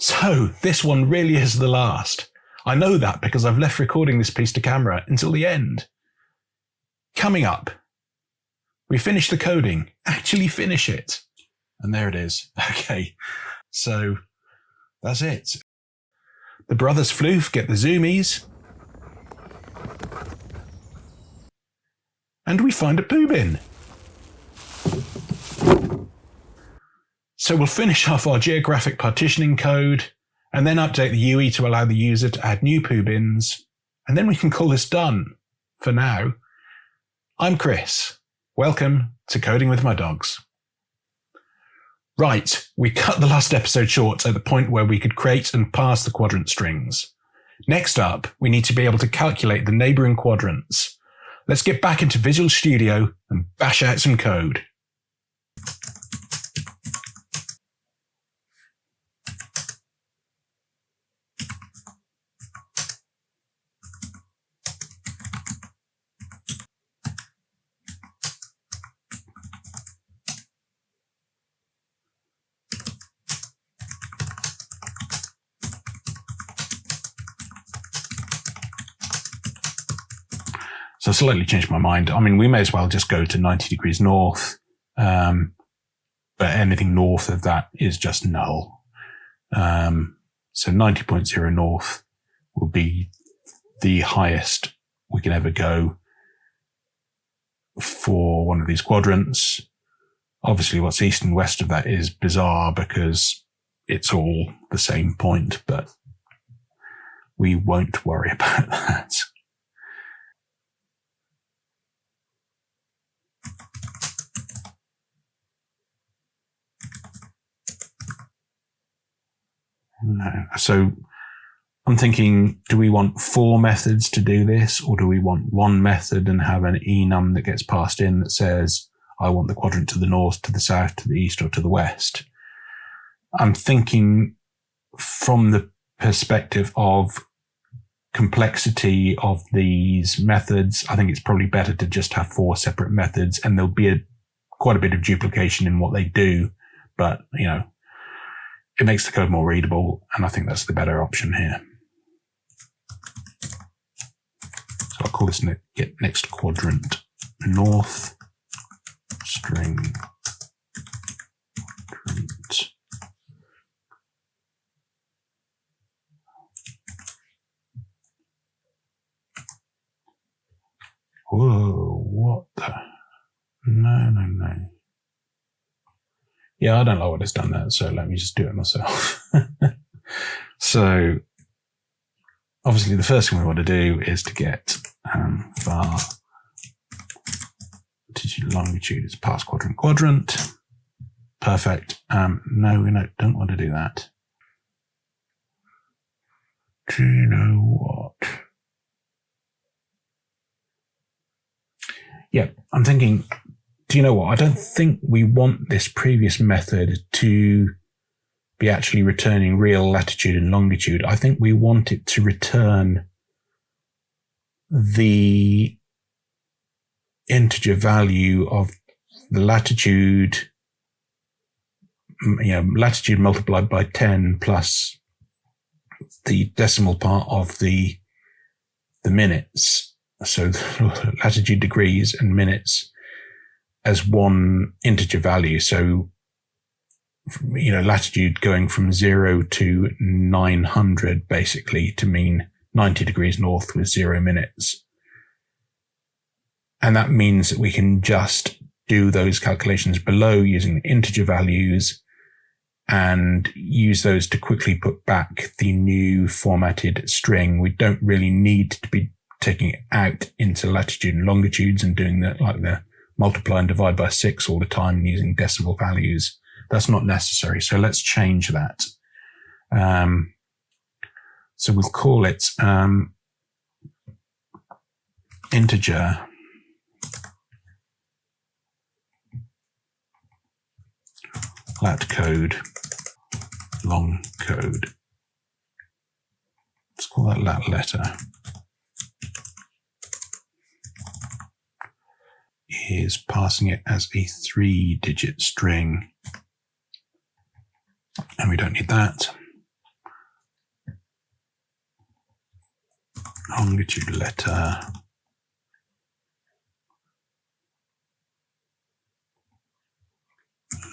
So this one really is the last. I know that because I've left recording this piece to camera until the end. Coming up, we finish the coding, actually finish it. And there it is. Okay, so that's it. The brothers Floof get the zoomies. And we find a poo bin. So we'll finish off our geographic partitioning code and then update the UI to allow the user to add new poo bins. And then we can call this done for now. I'm Chris. Welcome to Coding with My Dogs. Right, we cut the last episode short at the point where we could create and parse the quadrant strings. Next up, we need to be able to calculate the neighboring quadrants. Let's get back into Visual Studio and bash out some code. So I slightly changed my mind. I mean, we may as well just go to 90 degrees north, but anything north of that is just null. So 90.0 north will be the highest we can ever go for one of these quadrants. Obviously, what's east and west of that is bizarre because it's all the same point, but we won't worry about that. No. So I'm thinking, do we want 4 methods to do this, or do we want one method and have an enum that gets passed in that says, I want the quadrant to the north, to the south, to the east, or to the west? I'm thinking from the perspective of complexity of these methods, I think it's probably better to just have 4 separate methods, and there'll be quite a bit of duplication in what they do, but, you know, it makes the code more readable, and I think that's the better option here. So I'll call this get next quadrant north string quadrant. Whoa, what the? No. Yeah, I don't know what it's done there, so let me just do it myself. So, obviously, the first thing we want to do is to get var longitude is parse quadrant. Perfect. No, we don't want to do that. Do you know what? Yeah, I'm thinking, do you know what? I don't think we want this previous method to be actually returning real latitude and longitude. I think we want it to return the integer value of the latitude, latitude multiplied by 10 plus the decimal part of the minutes. So latitude degrees and minutes as one integer value. So, latitude going from 0 to 900 basically to mean 90 degrees north with 0 minutes. And that means that we can just do those calculations below using the integer values and use those to quickly put back the new formatted string. We don't really need to be taking it out into latitude and longitudes and doing that like the multiply and divide by 6 all the time and using decimal values. That's not necessary. So let's change that. So we'll call it integer lat code long code. Let's call that lat letter. Is passing it as a 3-digit string. And we don't need that. longitude letter,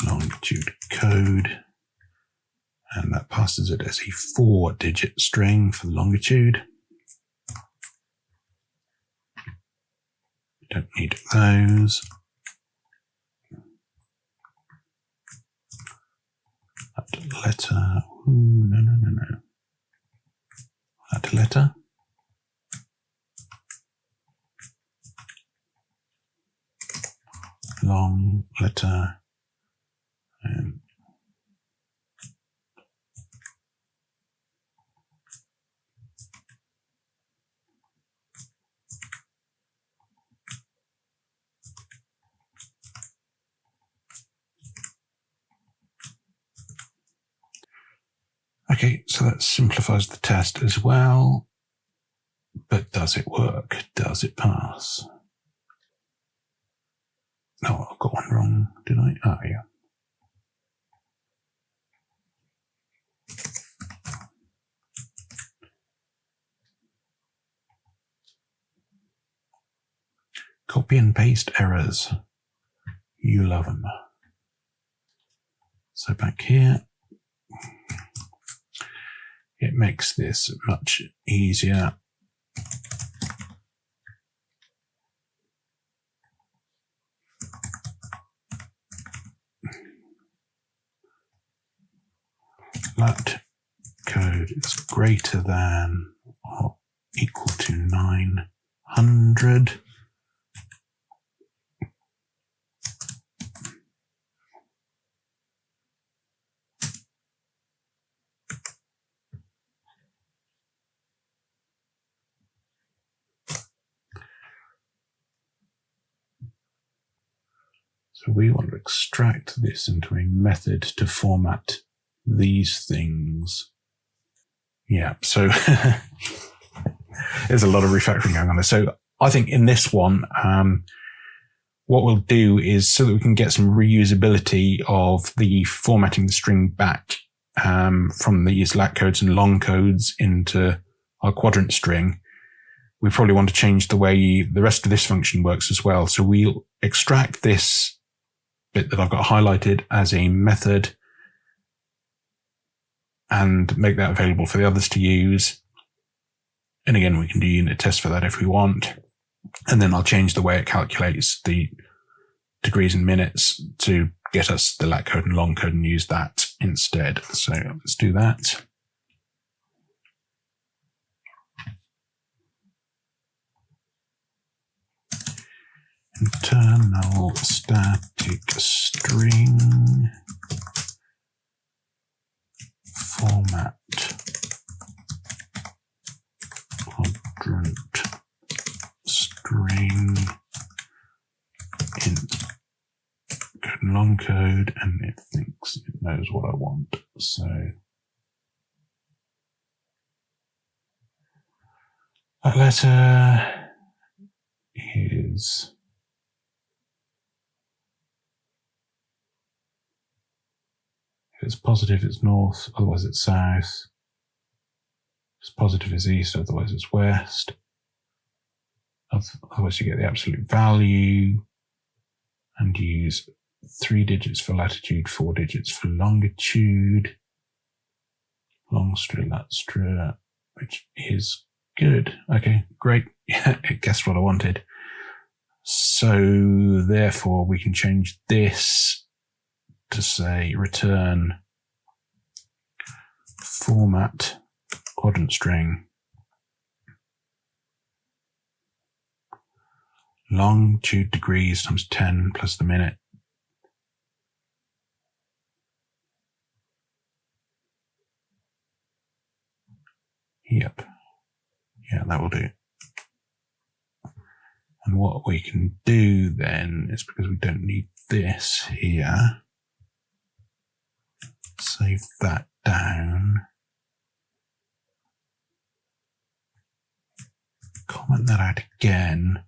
longitude code, and that passes it as a 4-digit string for the longitude. Don't need those. That letter, no. That letter. Long letter. And okay, so that simplifies the test as well. But does it work? Does it pass? No, I've got one wrong, did I? Oh, yeah. Copy and paste errors. You love them. So back here, it makes this much easier. Lat code is greater than or equal to 900. So we want to extract this into a method to format these things. Yeah, so there's a lot of refactoring going on there. So I think in this one, what we'll do is so that we can get some reusability of the formatting the string back from these lat codes and long codes into our quadrant string, we probably want to change the way the rest of this function works as well. So we'll extract this bit that I've got highlighted as a method and make that available for the others to use. And again, we can do unit tests for that if we want. And then I'll change the way it calculates the degrees and minutes to get us the lat code and long code and use that instead. So let's do that. Internal static string format quadrant string int code and long code, and it thinks it knows what I want. So that letter is if it's positive, it's north, otherwise it's south. If it's positive, it's east, otherwise it's west. Otherwise you get the absolute value and use 3 digits for latitude, 4 digits for longitude. Longstra, latstra, which is good. Okay, great. It guessed what I wanted. So therefore we can change this to say return format quadrant string longitude degrees times 10 plus the minute. Yep. Yeah, that will do. And what we can do then is, because we don't need this here, save that down, comment that out again,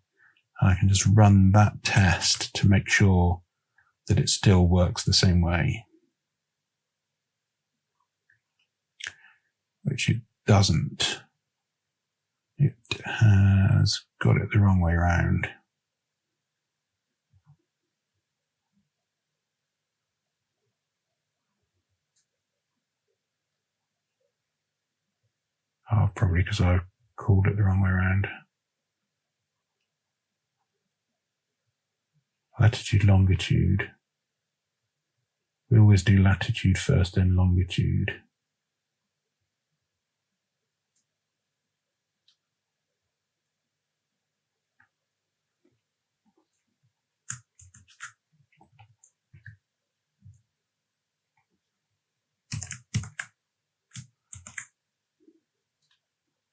and I can just run that test to make sure that it still works the same way, which it doesn't. It has got it the wrong way around. Oh, probably because I called it the wrong way around. Latitude, longitude. We always do latitude first, then longitude.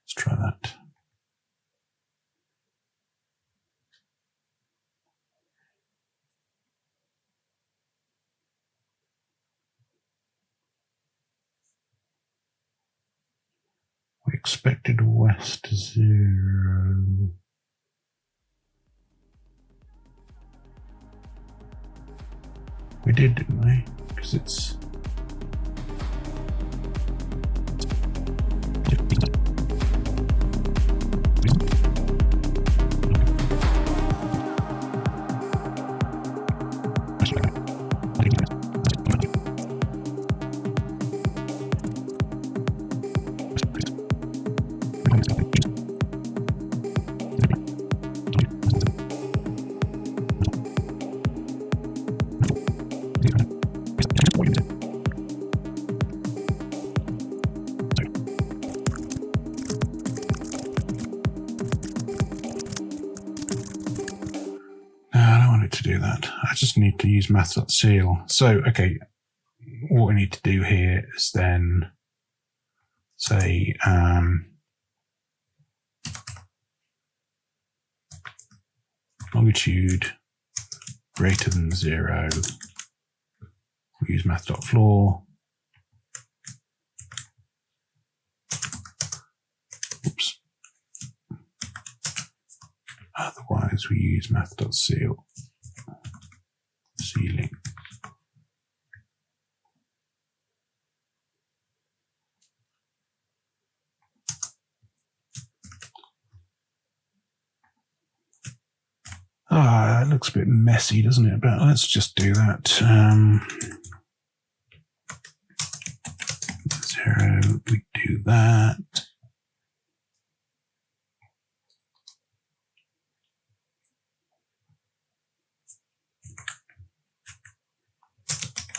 Let's try that. We expected west 0. We did, didn't we? Because it's... to do that. I just need to use math.ceil. So, okay, what we need to do here is then say longitude greater than 0. We use math.floor. Oops. Otherwise, we use math.ceil. Ceiling. It looks a bit messy, doesn't it? But let's just do that. 0, we do that.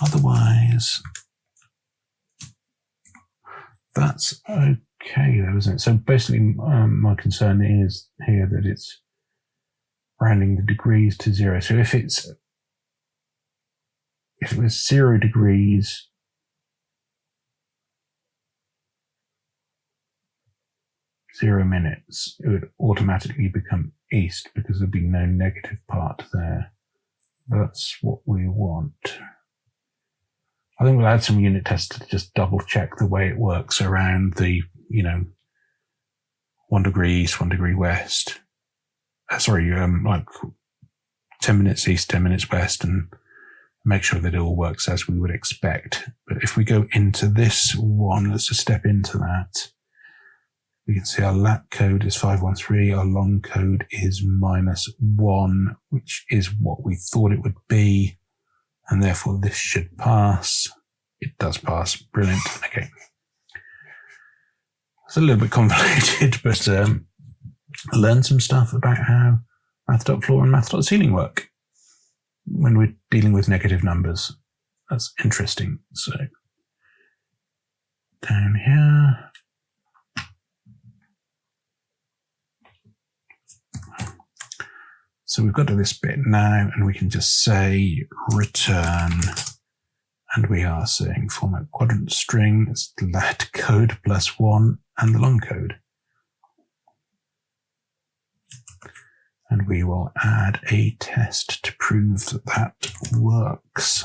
Otherwise, that's okay though, isn't it? So basically, my concern is here that it's rounding the degrees to 0. So if it was 0 degrees, zero minutes, it would automatically become east because there'd be no negative part there. That's what we want. I think we'll add some unit tests to just double check the way it works around the, 1 degree east, 1 degree west. Like 10 minutes east, 10 minutes west, and make sure that it all works as we would expect. But if we go into this one, let's just step into that. We can see our lat code is 513, our long code is -1, which is what we thought it would be. And therefore this should pass. It does pass. Brilliant. Okay. It's a little bit convoluted, but I learned some stuff about how math.floor and math.ceiling work when we're dealing with negative numbers. That's interesting. So down here. So we've got to this bit now, and we can just say return, and we are saying format quadrant string. It's the lat code +1 and the long code. And we will add a test to prove that that works.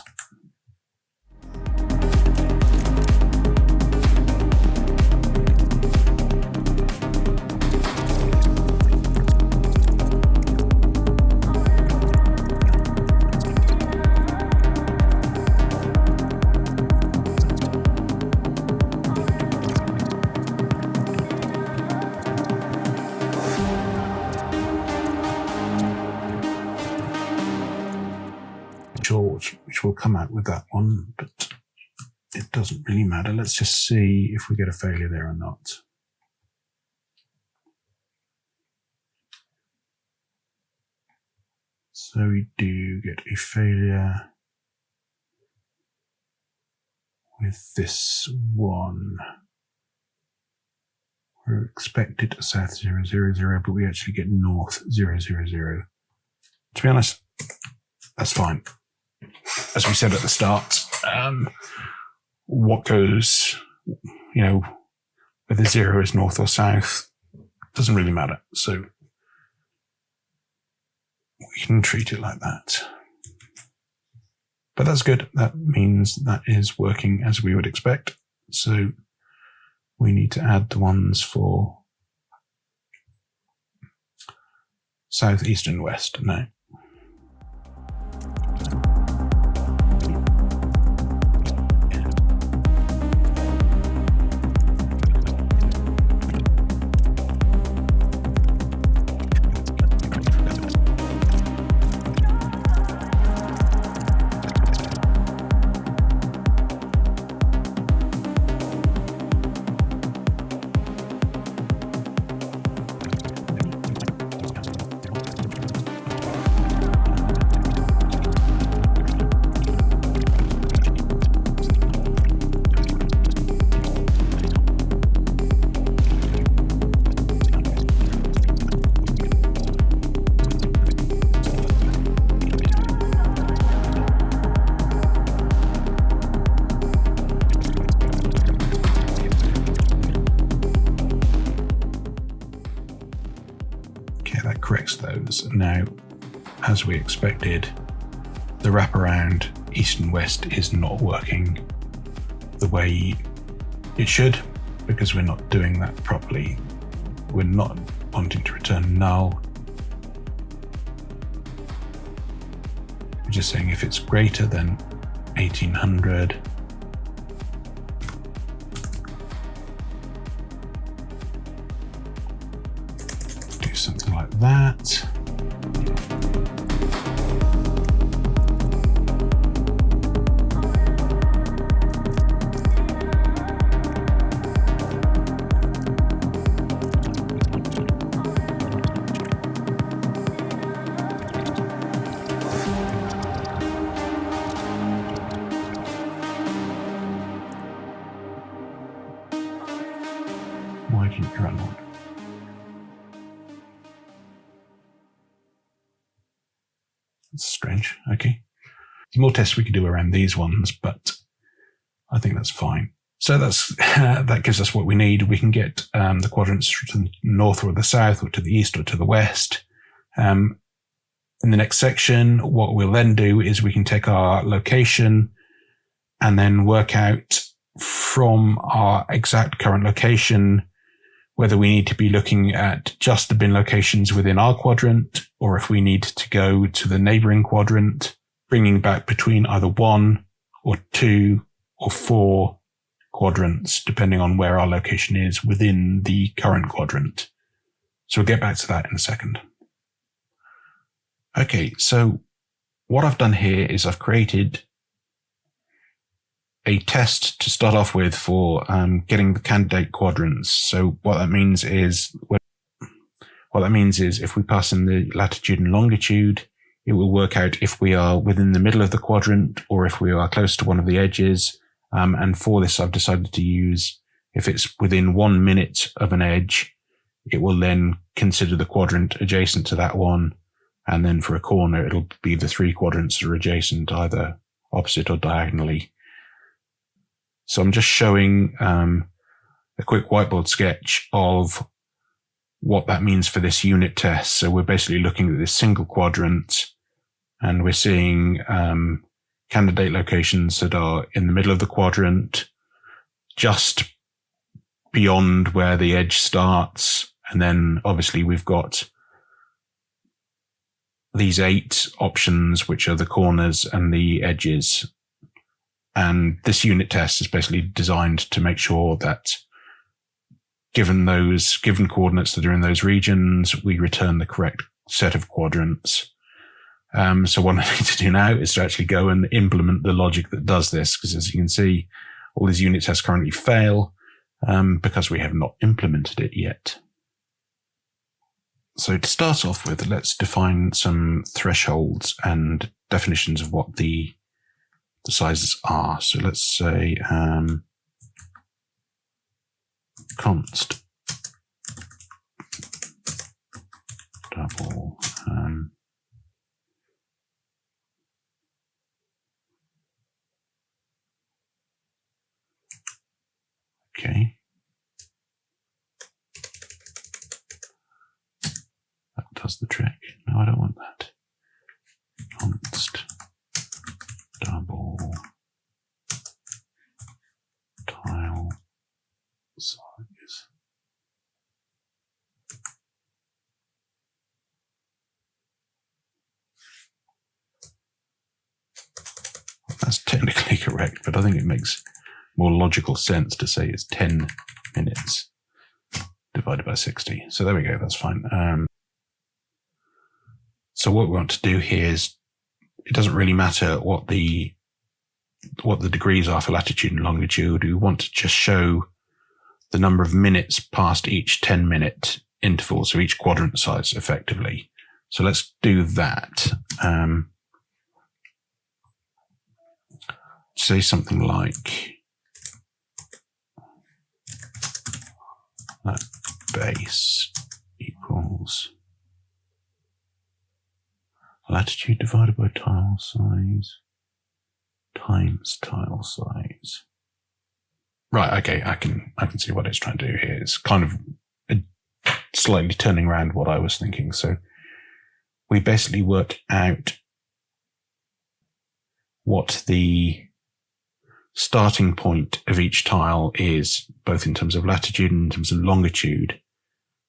which will come out with that one, but it doesn't really matter. Let's just see if we get a failure there or not. So we do get a failure with this one. We're expected south 0, 0, 0, but we actually get north 0, 0, 0. To be honest, that's fine. As we said at the start, what goes, whether 0 is north or south, doesn't really matter. So we can treat it like that. But that's good. That means that is working as we would expect. So we need to add the ones for south, east, and west now. Corrects those. Now, as we expected, the wraparound east and west is not working the way it should, because we're not doing that properly. We're not wanting to return null. We're just saying if it's greater than 1800, something like that. Why didn't you run one? That's strange. Okay. There's more tests we could do around these ones, but I think that's fine. So that's that gives us what we need. We can get the quadrants to the north or the south, or to the east or to the west. In the next section, what we'll then do is we can take our location and then work out from our exact current location whether we need to be looking at just the bin locations within our quadrant, or if we need to go to the neighboring quadrant, bringing back between either 1 or 2 or 4 quadrants, depending on where our location is within the current quadrant. So we'll get back to that in a second. Okay, so what I've done here is I've created a test to start off with for getting the candidate quadrants. So what that means is if we pass in the latitude and longitude, it will work out if we are within the middle of the quadrant or if we are close to one of the edges. And for this, I've decided to use, if it's within 1 minute of an edge, it will then consider the quadrant adjacent to that one. And then for a corner, it'll be the 3 quadrants that are adjacent, either opposite or diagonally. So I'm just showing a quick whiteboard sketch of what that means for this unit test. So we're basically looking at this single quadrant, and we're seeing candidate locations that are in the middle of the quadrant, just beyond where the edge starts. And then obviously we've got these 8 options, which are the corners and the edges. And this unit test is basically designed to make sure that given coordinates that are in those regions, we return the correct set of quadrants. So what I need to do now is to actually go and implement the logic that does this, because as you can see, all these unit tests currently fail because we have not implemented it yet. So to start off with, let's define some thresholds and definitions of what the sizes are. So let's say const double okay. That does the trick. No, I don't want that. Const double tile size. That's technically correct, but I think it makes more logical sense to say it's 10 minutes divided by 60. So there we go, that's fine. So what we want to do here is, it doesn't really matter what the degrees are for latitude and longitude. We want to just show the number of minutes past each 10-minute interval, so each quadrant size effectively. So let's do that. Say something like that base equals latitude divided by tile size times tile size. Right, okay, I can see what it's trying to do here. It's kind of slightly turning around what I was thinking. So we basically work out what the starting point of each tile is, both in terms of latitude and in terms of longitude.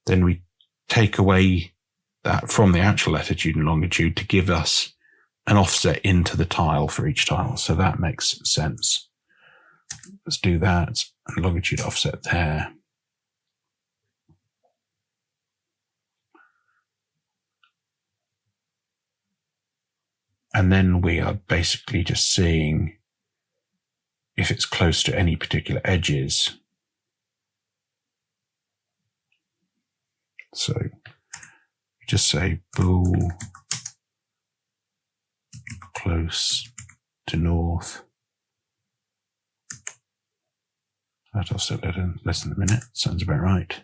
Then we take away that from the actual latitude and longitude to give us an offset into the tile for each tile. So that makes sense. Let's do that, and longitude offset there. And then we are basically just seeing if it's close to any particular edges. So just say bool close to north. That offset less than a minute. Sounds about right.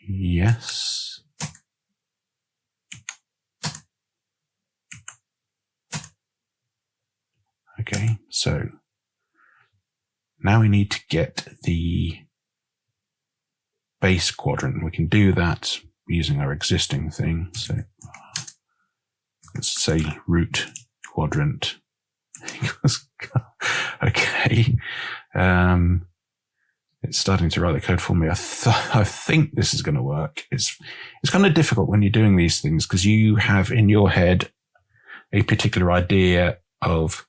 Yes. Okay, so now we need to get the base quadrant. We can do that using our existing thing. So let's say root quadrant. Okay. It's starting to write the code for me. I think this is going to work. It's kind of difficult when you're doing these things because you have in your head a particular idea of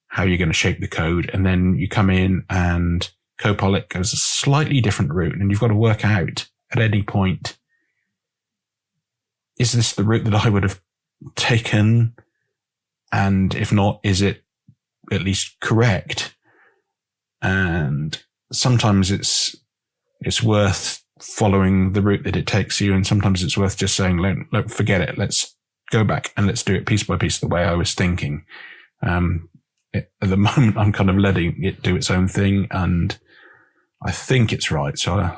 how you're going to shape the code, and then you come in and Copilot goes a slightly different route, and you've got to work out at any point, is this the route that I would have taken? And if not, is it at least correct? And sometimes it's worth following the route that it takes you, and sometimes it's worth just saying, look, forget it. Let's go back and let's do it piece by piece the way I was thinking. At the moment, I'm kind of letting it do its own thing, and I think it's right. So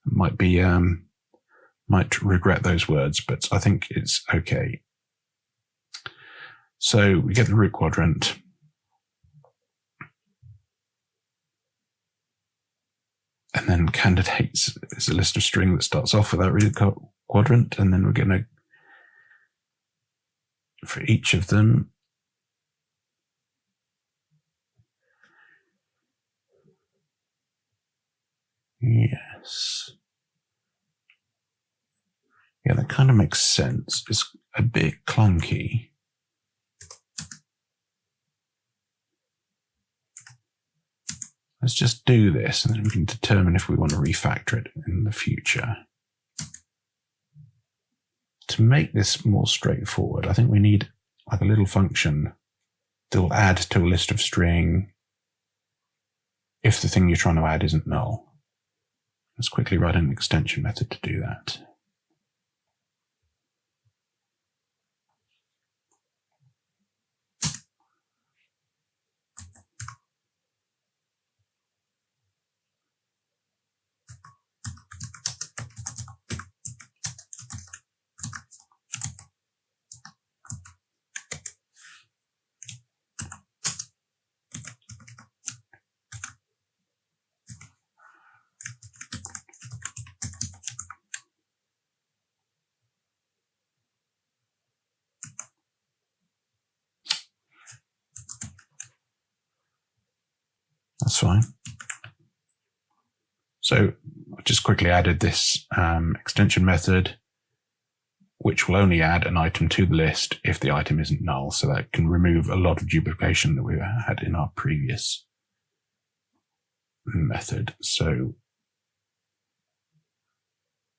might regret those words, but I think it's okay. So we get the root quadrant. And then candidates is a list of string that starts off with that root quadrant, and then we're going to, for each of them, yes. Yeah, that kind of makes sense. It's a bit clunky. Let's just do this, and then we can determine if we want to refactor it in the future. to make this more straightforward, I think we need like a little function that will add to a list of string if the thing you're trying to add isn't null. Let's quickly write an extension method to do that. That's fine. So I just quickly added this extension method, which will only add an item to the list if the item isn't null. So that can remove a lot of duplication that we had in our previous method. So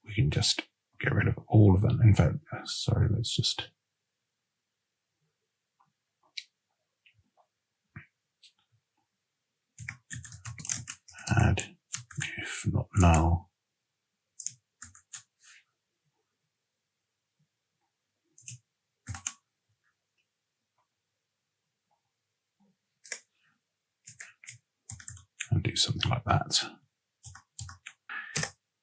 we can just get rid of all of them. In fact, sorry, let's just add if not null. And do something like that.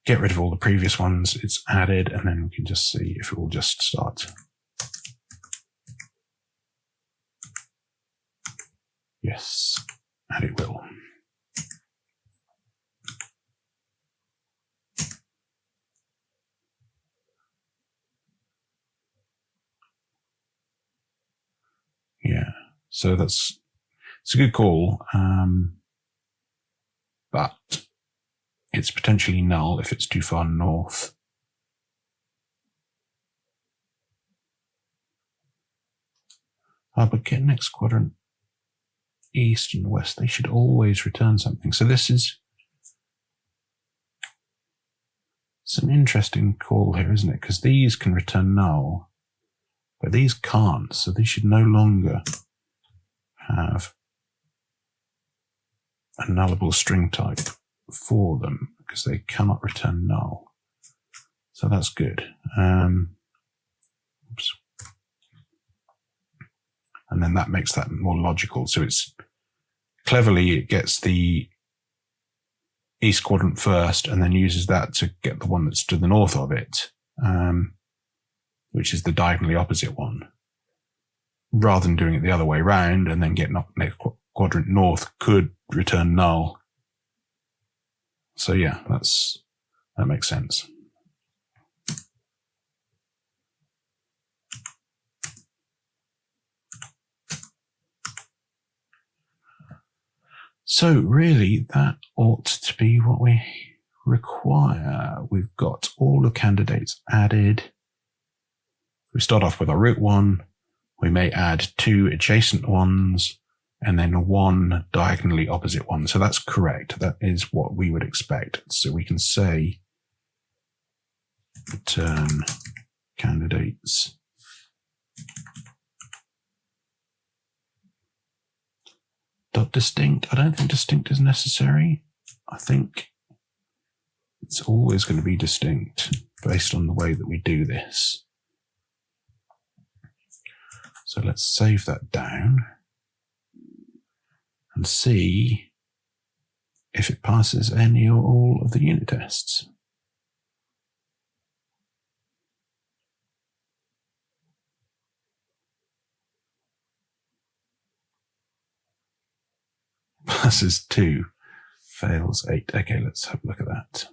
Get rid of all the previous ones it's added, and then we can just see if it will just start. Yes, and it will. Yeah, so it's a good call, but it's potentially null if it's too far north. But get next quadrant, east and west, they should always return something. So this is an interesting call here, isn't it? Because these can return null, but these can't. So they should no longer have a nullable string type for them because they cannot return null. So that's good. Oops. And then that makes that more logical. So it's cleverly, it gets the east quadrant first and then uses that to get the one that's to the north of it, which is the diagonally opposite one, rather than doing it the other way around and then getting up next quadrant north could return null. So yeah, that makes sense. So really, that ought to be what we require. We've got all the candidates added. We start off with our root one. We may add 2 adjacent ones and then 1 diagonally opposite one. So that's correct. That is what we would expect. So we can say return candidates dot distinct. I don't think distinct is necessary. I think it's always going to be distinct based on the way that we do this. So let's save that down and see if it passes any or all of the unit tests. Passes 2, fails 8. Okay, let's have a look at that.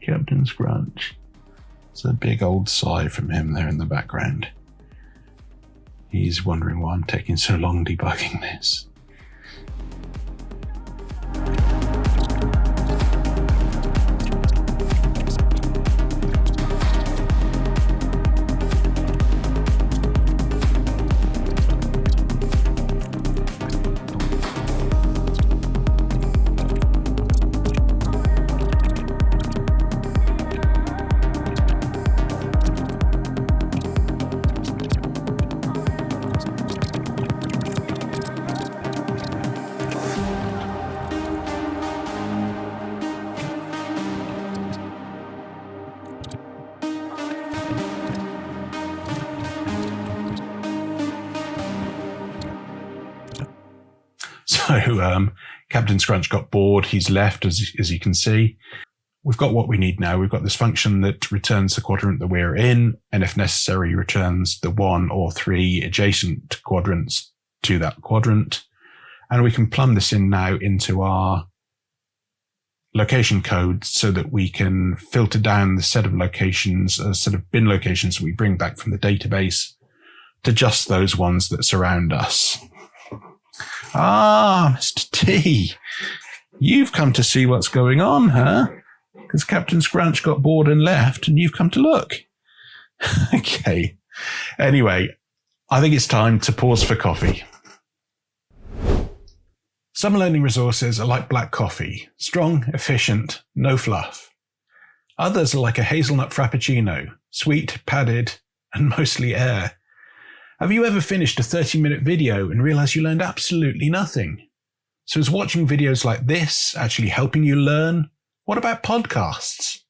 Captain Scrunch. It's a big old sigh from him there in the background. He's wondering why I'm taking so long debugging this. So Captain Scrunch got bored. He's left, as you can see. We've got what we need now. We've got this function that returns the quadrant that we're in, and if necessary, returns the 1 or 3 adjacent quadrants to that quadrant. And we can plumb this in now into our location code so that we can filter down the set of locations, a set of bin locations that we bring back from the database to just those ones that surround us. Ah, Mr. T, you've come to see what's going on, huh? Because Captain Scrunch got bored and left, and you've come to look. Okay. Anyway, I think it's time to pause for coffee. Some learning resources are like black coffee, strong, efficient, no fluff. Others are like a hazelnut frappuccino, sweet, padded, and mostly air. Have you ever finished a 30-minute video and realized you learned absolutely nothing? So is watching videos like this actually helping you learn? What about podcasts?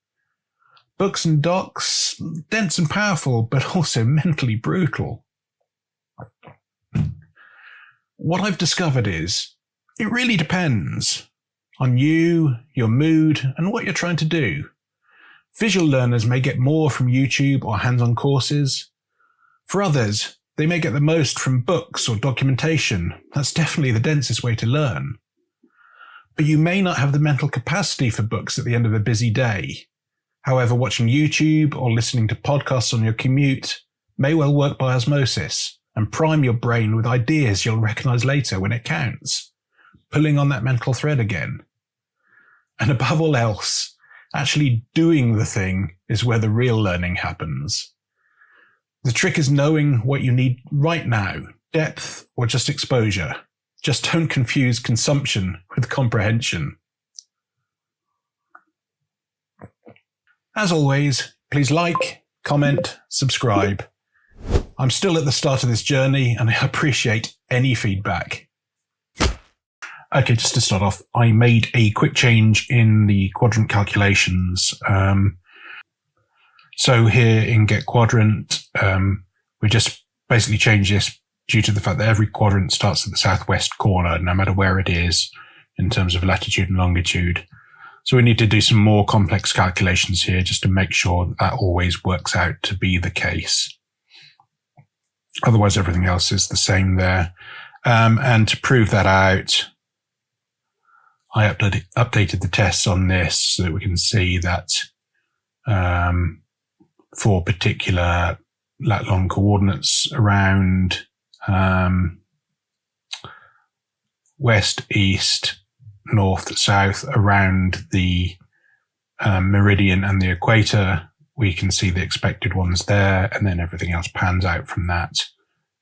Books and docs, dense and powerful, but also mentally brutal. What I've discovered is, it really depends on you, your mood, and what you're trying to do. Visual learners may get more from YouTube or hands-on courses. For others, they may get the most from books or documentation. That's definitely the densest way to learn. But you may not have the mental capacity for books at the end of a busy day. However, watching YouTube or listening to podcasts on your commute may well work by osmosis and prime your brain with ideas you'll recognize later when it counts, pulling on that mental thread again. And above all else, actually doing the thing is where the real learning happens. The trick is knowing what you need right now, depth or just exposure. Just don't confuse consumption with comprehension. As always, please like, comment, subscribe. I'm still at the start of this journey and I appreciate any feedback. Okay, just to start off, I made a quick change in the quadrant calculations. So here in Get Quadrant, we just basically changed this due to the fact that every quadrant starts at the southwest corner, no matter where it is in terms of latitude and longitude. So we need to do some more complex calculations here just to make sure that that always works out to be the case. Otherwise, everything else is the same there. And to prove that out, I updated the tests on this so that we can see that for particular lat-long coordinates around west, east, north, south, around the meridian and the equator, we can see the expected ones there, and then everything else pans out from that.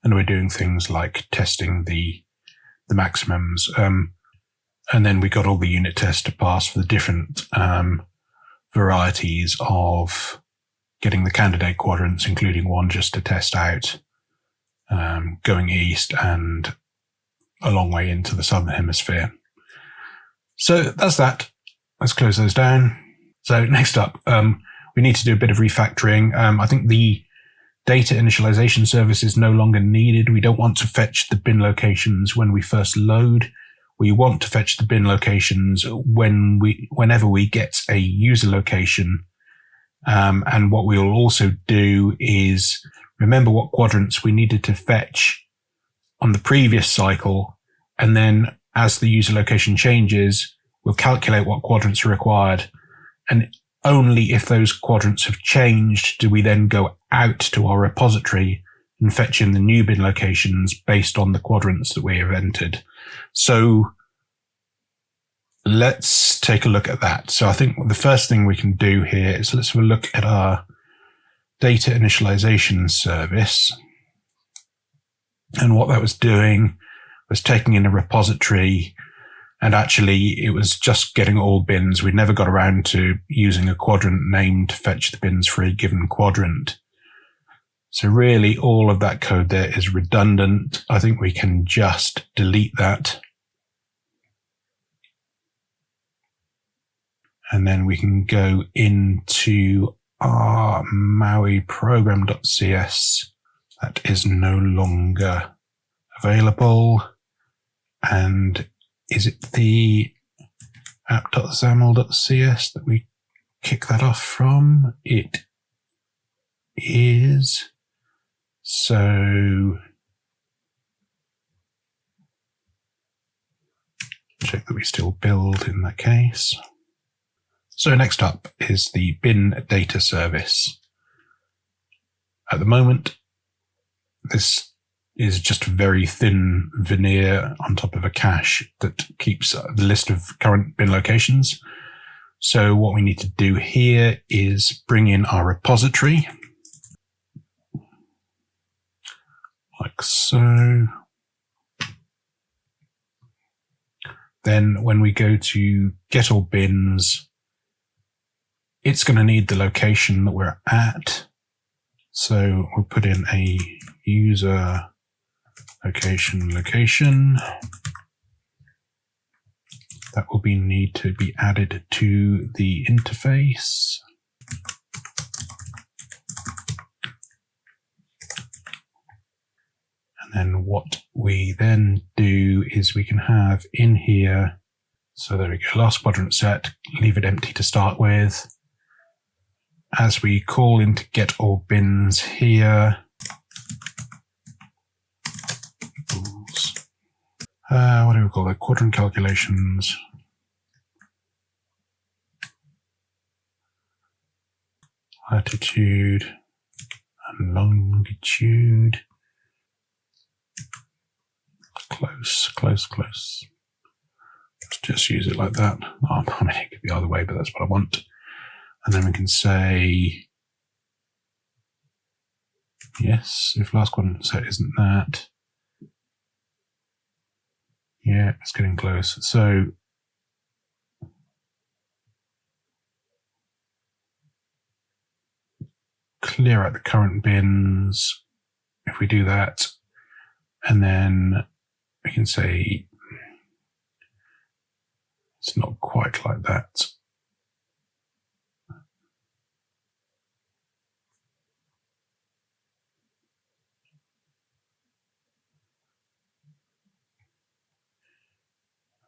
And we're doing things like testing the maximums. And then we got all the unit tests to pass for the different varieties of getting the candidate quadrants, including one just to test out going east and a long way into the southern hemisphere. So that's that. Let's close those down. So next up, we need to do a bit of refactoring. I think the data initialization service is no longer needed. We don't want to fetch the bin locations when we first load. We want to fetch the bin locations whenever we get a user location. And what we will also do is remember what quadrants we needed to fetch on the previous cycle. And then as the user location changes, we'll calculate what quadrants are required And only if those quadrants have changed do we then go out to our repository and fetch in the new bin locations based on the quadrants that we have entered. So let's take a look at that. So I think the first thing we can do here is let's have a look at our data initialization service. And what that was doing was taking in a repository, and actually it was just getting all bins. We never got around to using a quadrant name to fetch the bins for a given quadrant. So really all of that code there is redundant. I think we can just delete that. And then we can go into our MAUI program.cs. That is no longer available. And is it the app.xaml.cs that we kick that off from? It is. So check that we still build in that case. So next up is the bin data service. At the moment, this is just a very thin veneer on top of a cache that keeps the list of current bin locations. So what we need to do here is bring in our repository, like so. Then when we go to get all bins, it's going to need the location that we're at. So we'll put in a user location. That will need to be added to the interface. And then what we then do is we can have in here, so there we go, last quadrant set, leave it empty to start with. As we call into get all bins here, what do we call it? Quadrant calculations. Latitude and longitude. Close. Let's just use it like that. Oh, I mean, it could be either way, but that's what I want. And then we can say, yes, if last quadrant set isn't that. Yeah, it's getting close. So clear out the current bins. If we do that, and then we can say it's not quite like that.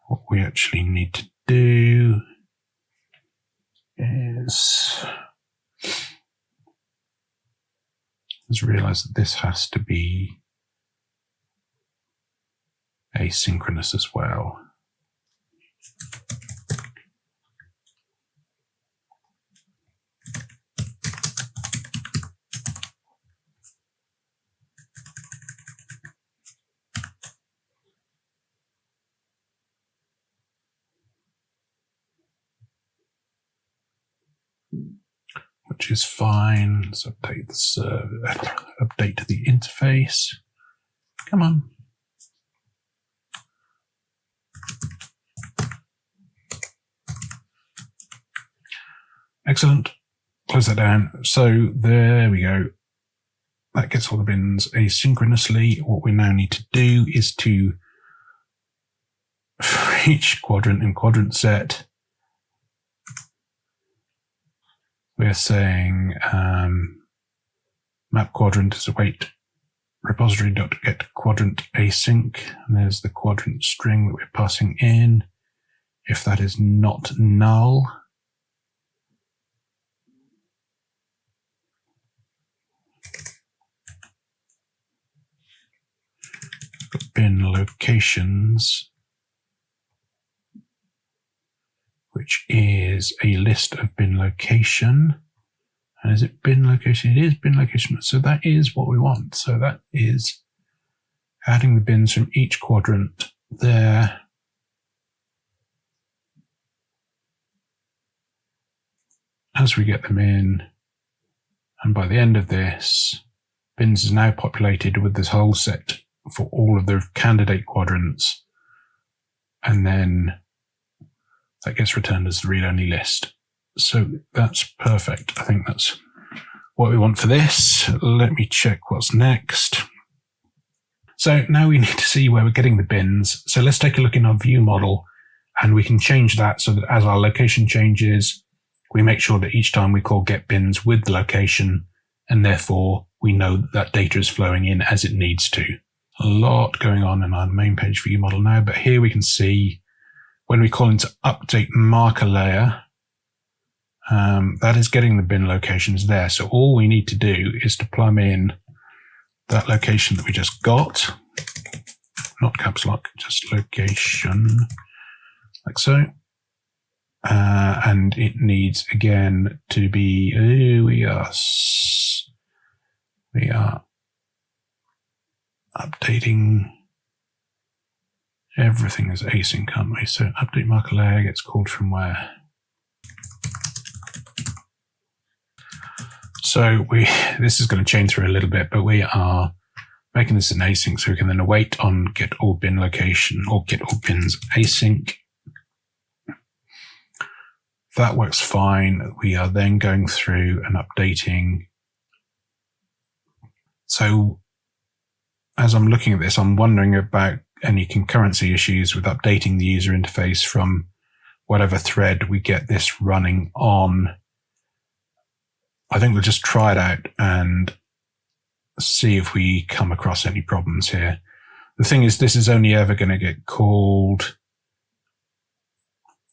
What we actually need to do is realize that this has to be asynchronous as well. Which is fine. Let's update the server, update the interface. Come on. Excellent. Close that down. So there we go. That gets all the bins asynchronously. What we now need to do is to, for each quadrant and quadrant set, we're saying map quadrant is await repository.get quadrant async. And there's the quadrant string that we're passing in. If that is not null, bin locations, which is a list of bin location. And is it bin location? It is bin location. So that is what we want. So that is adding the bins from each quadrant there. As we get them in, and by the end of this, bins is now populated with this whole set for all of the candidate quadrants, and then that gets returned as the read-only list. So that's perfect. I think that's what we want for this. Let me check what's next. So now we need to see where we're getting the bins. So let's take a look in our view model, and we can change that so that as our location changes, we make sure that each time we call get bins with the location, and therefore we know that that data is flowing in as it needs to. A lot going on in our main page view model now, but here we can see when we call into update marker layer, that is getting the bin locations there. So all we need to do is to plumb in that location that we just got, not caps lock, just location, like so. And it needs again to be, we are updating everything as async, aren't we? So update marker layer gets called from where? So this is going to change through a little bit, but we are making this an async, so we can then await on get all bin location or get all bins async. That works fine. We are then going through and updating. So as I'm looking at this, I'm wondering about any concurrency issues with updating the user interface from whatever thread we get this running on. I think we'll just try it out and see if we come across any problems here. The thing is, this is only ever going to get called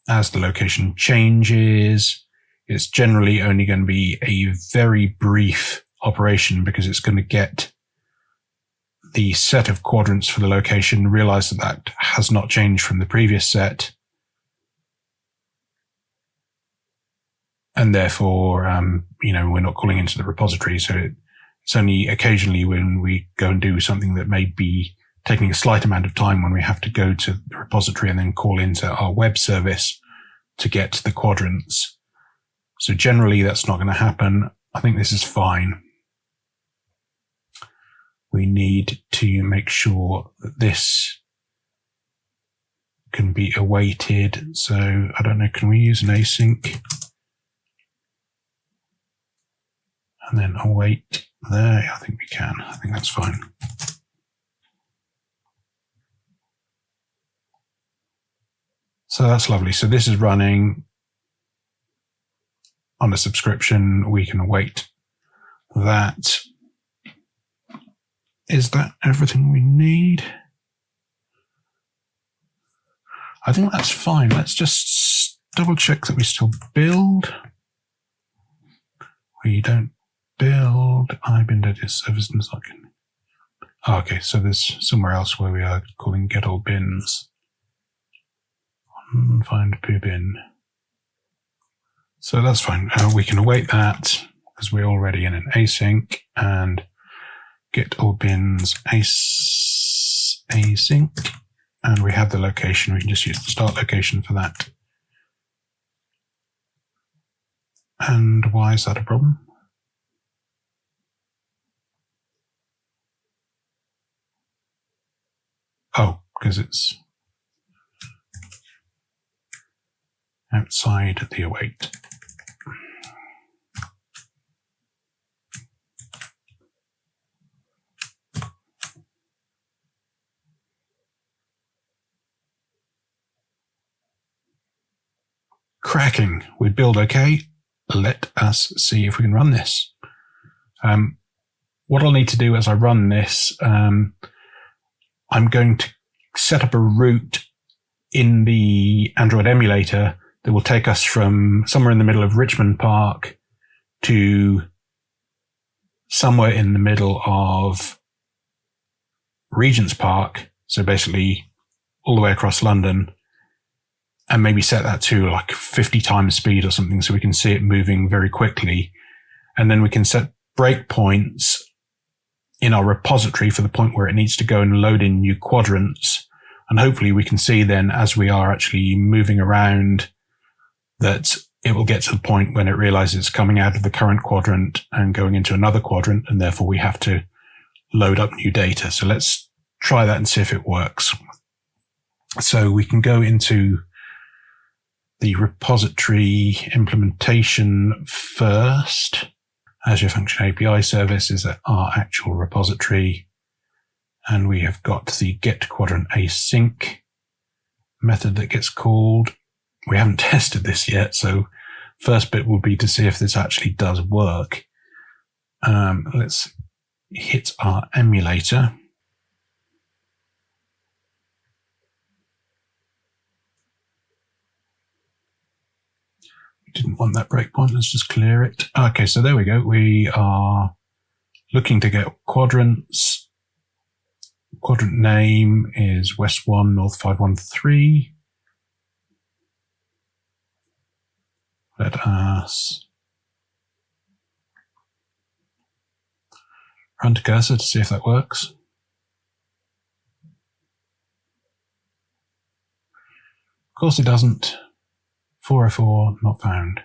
as the location changes. It's generally only going to be a very brief operation because it's going to get the set of quadrants for the location, realize that that has not changed from the previous set, and therefore, we're not calling into the repository. So it's only occasionally when we go and do something that may be taking a slight amount of time when we have to go to the repository and then call into our web service to get the quadrants. So generally that's not going to happen. I think this is fine. We need to make sure that this can be awaited. So I don't know, can we use an async? And then await there. I think we can. I think that's fine. So that's lovely. So this is running on a subscription. We can await that. Is that everything we need? I think that's fine. Let's just double check that we still build. We don't build ibin data service and login. Oh, okay, so there's somewhere else where we are calling get all bins. Find poo bin. So that's fine. We can await that because we're already in an async, and get all bins async, and we have the location. We can just use the start location for that. And why is that a problem? Oh, because it's outside the await. Cracking. We build okay. Let us see if we can run this. What I'll need to do as I run this, I'm going to set up a route in the Android emulator that will take us from somewhere in the middle of Richmond Park to somewhere in the middle of Regent's Park. So basically all the way across London. and maybe set that to like 50 times speed or something so we can see it moving very quickly. And then we can set breakpoints in our repository for the point where it needs to go and load in new quadrants. And hopefully we can see then as we are actually moving around that it will get to the point when it realizes it's coming out of the current quadrant and going into another quadrant, and therefore we have to load up new data. So let's try that and see if it works. So we can go into the repository implementation first. Azure Function API service is our actual repository. And we have got the get quadrant async method that gets called. We haven't tested this yet, so first bit will be to see if this actually does work. Let's hit our emulator. We didn't want that breakpoint. Let's just clear it. Okay, so there we go. We are looking to get quadrants. Quadrant name is West 1, North 513. Let us run to cursor to see if that works. Of course it doesn't. 404 not found.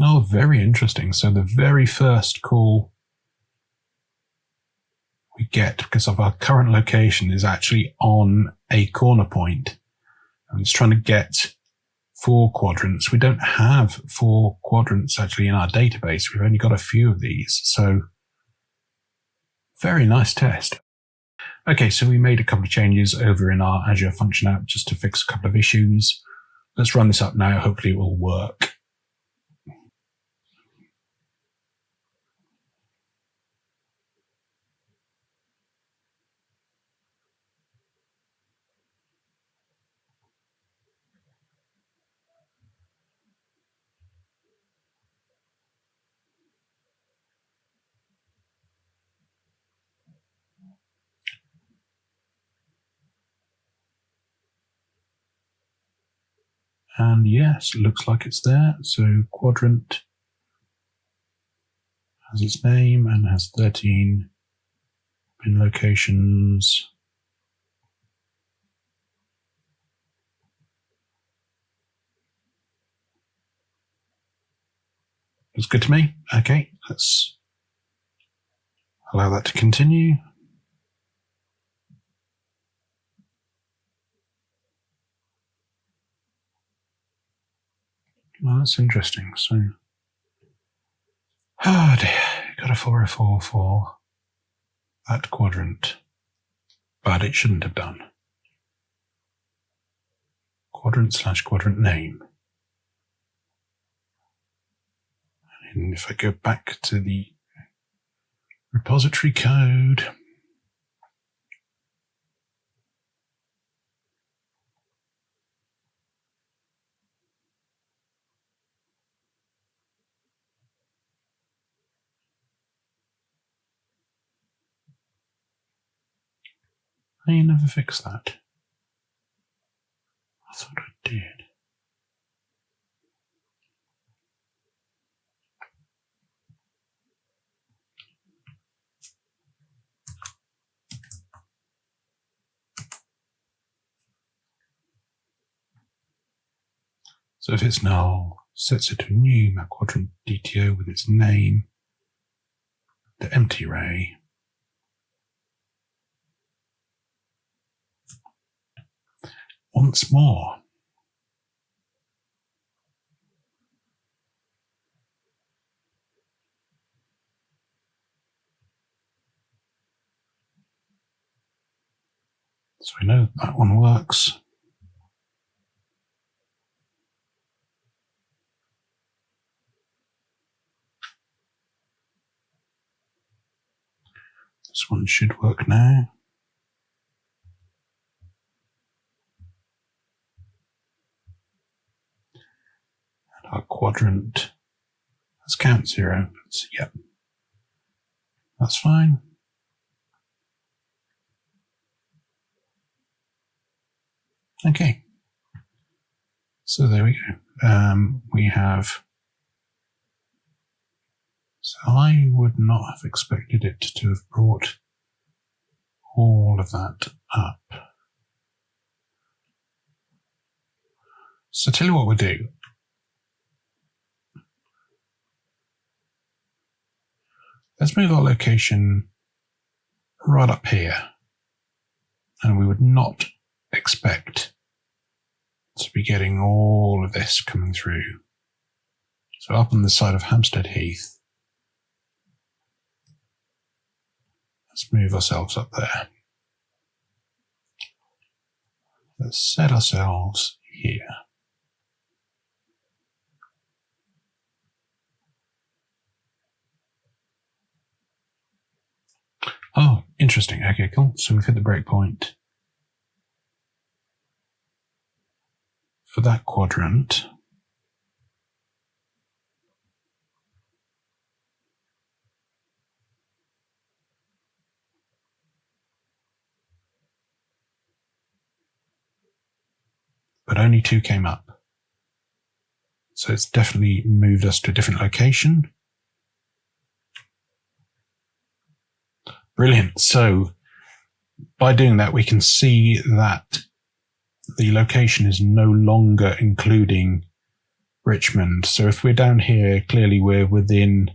Oh, very interesting. So the very first call we get because of our current location is actually on a corner point. And it's trying to get 4 quadrants. We don't have 4 quadrants actually in our database. We've only got a few of these. So very nice test. Okay, so we made a couple of changes over in our Azure Function app just to fix a couple of issues. Let's run this up now. Hopefully it will work. And yes, it looks like it's there. So quadrant has its name and has 13 bin locations. Looks good to me. Okay, let's allow that to continue. Well, that's interesting. So, oh dear, got a 404 for that quadrant, but it shouldn't have done. Quadrant/quadrant name. And if I go back to the repository code, I never fixed that. I thought I did. So if it's now sets it to new map quadrant DTO with its name, the empty array, once more. So we know that one works. This one should work now. And our quadrant has count 0. Yep, that's fine. Okay. So there we go. We have. So I would not have expected it to have brought all of that up. So tell you what we'll do. Let's move our location right up here. And we would not expect to be getting all of this coming through. So up on the side of Hampstead Heath. Let's move ourselves up there. Let's set ourselves here. Oh, interesting. Okay, cool. So we've hit the breakpoint for that quadrant. But only 2 came up. So it's definitely moved us to a different location. Brilliant. So by doing that, we can see that the location is no longer including Richmond. So if we're down here, clearly we're within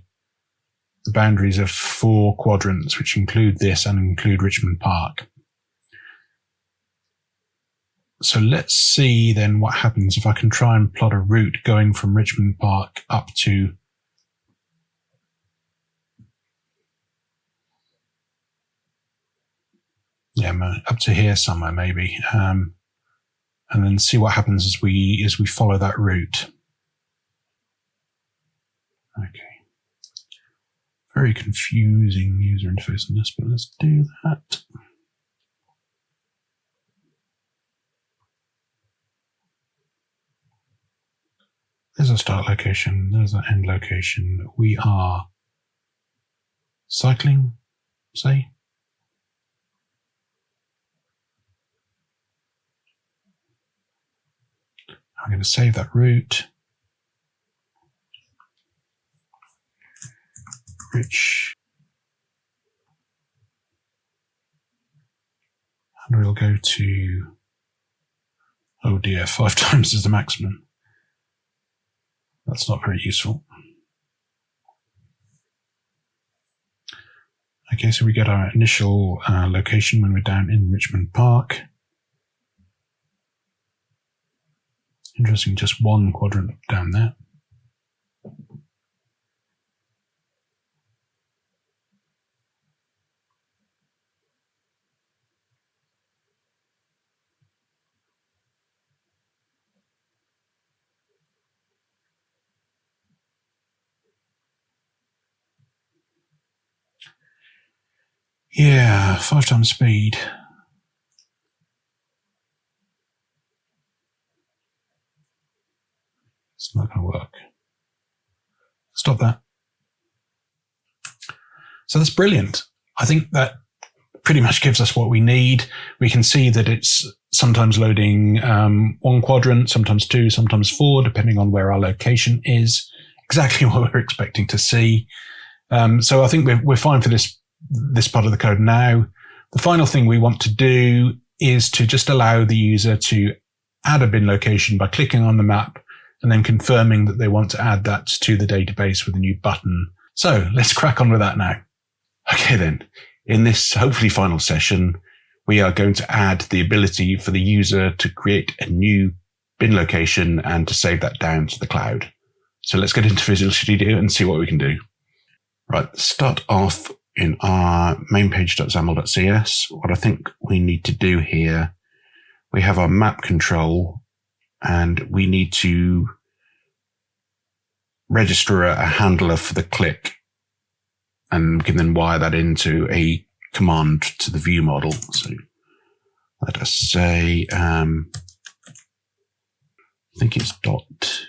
the boundaries of 4 quadrants, which include this and include Richmond Park. So let's see then what happens if I can try and plot a route going from Richmond Park up to up to here somewhere maybe, and then see what happens as we follow that route. Okay, very confusing user interface on this, but let's do that. There's a start location, there's an end location. We are cycling, say. I'm going to save that route. Rich. And we'll go to, oh dear, 5 times is the maximum. That's not very useful. Okay, so we get our initial location when we're down in Richmond Park. Interesting, just 1 quadrant down there. Yeah, 5 times speed. It's not going to work. Stop that. So that's brilliant. I think that pretty much gives us what we need. We can see that it's sometimes loading 1 quadrant, sometimes 2, sometimes 4, depending on where our location is. Exactly what we're expecting to see. So I think we're fine for this part of the code now. The final thing we want to do is to just allow the user to add a bin location by clicking on the map and then confirming that they want to add that to the database with a new button. So let's crack on with that now. Okay then, in this hopefully final session, we are going to add the ability for the user to create a new bin location and to save that down to the cloud. So let's get into Visual Studio and see what we can do. Right, start off in our main page.xaml.cs. What I think we need to do here, we have our map control and we need to register a handler for the click, and we can then wire that into a command to the view model. So let us say, I think it's dot.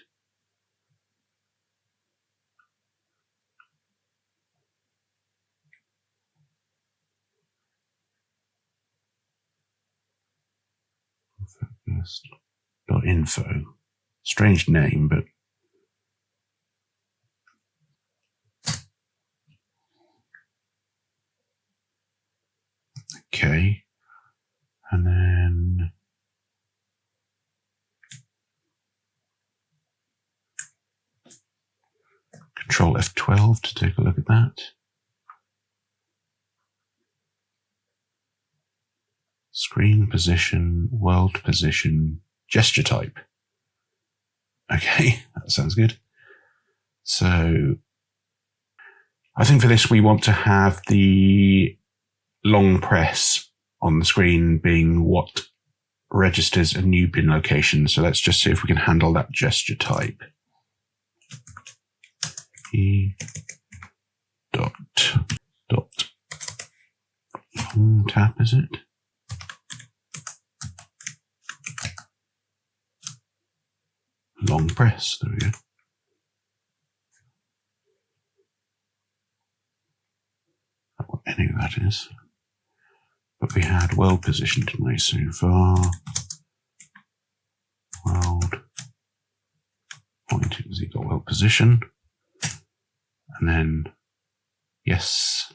Dot info. Strange name, but okay. And then Control F12 to take a look at that. Screen position, world position, gesture type. Okay, that sounds good. So I think for this we want to have the long press on the screen being what registers a new bin location. So let's just see if we can handle that gesture type. Dot long tap, is it? Long press, there we go. I don't know what any of that is. But we had world position, didn't we? So far, world pointing, so you've got world position. And then, yes,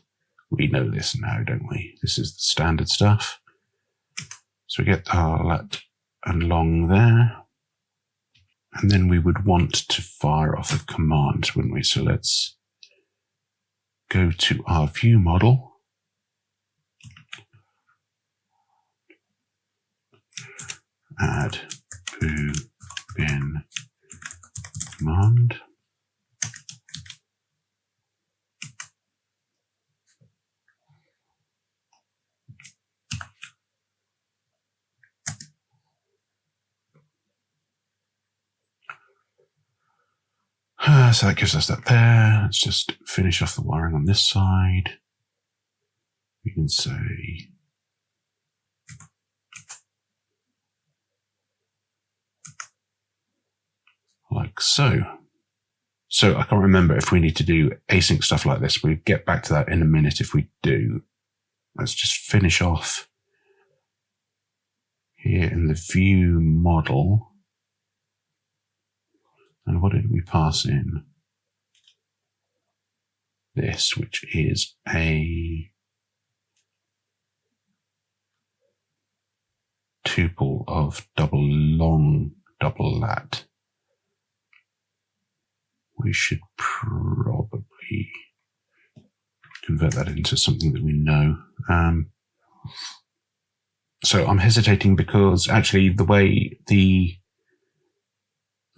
we know this now, don't we? This is the standard stuff. So we get our lat and long there. And then we would want to fire off a command, wouldn't we? So let's go to our view model. Add poo bin command. So that gives us that there. Let's just finish off the wiring on this side. We can say like so. So I can't remember if we need to do async stuff like this. We'll get back to that in a minute if we do. Let's just finish off here in the view model. And what did we pass in? This, which is a tuple of double long, double lat. We should probably convert that into something that we know. So I'm hesitating because actually the way the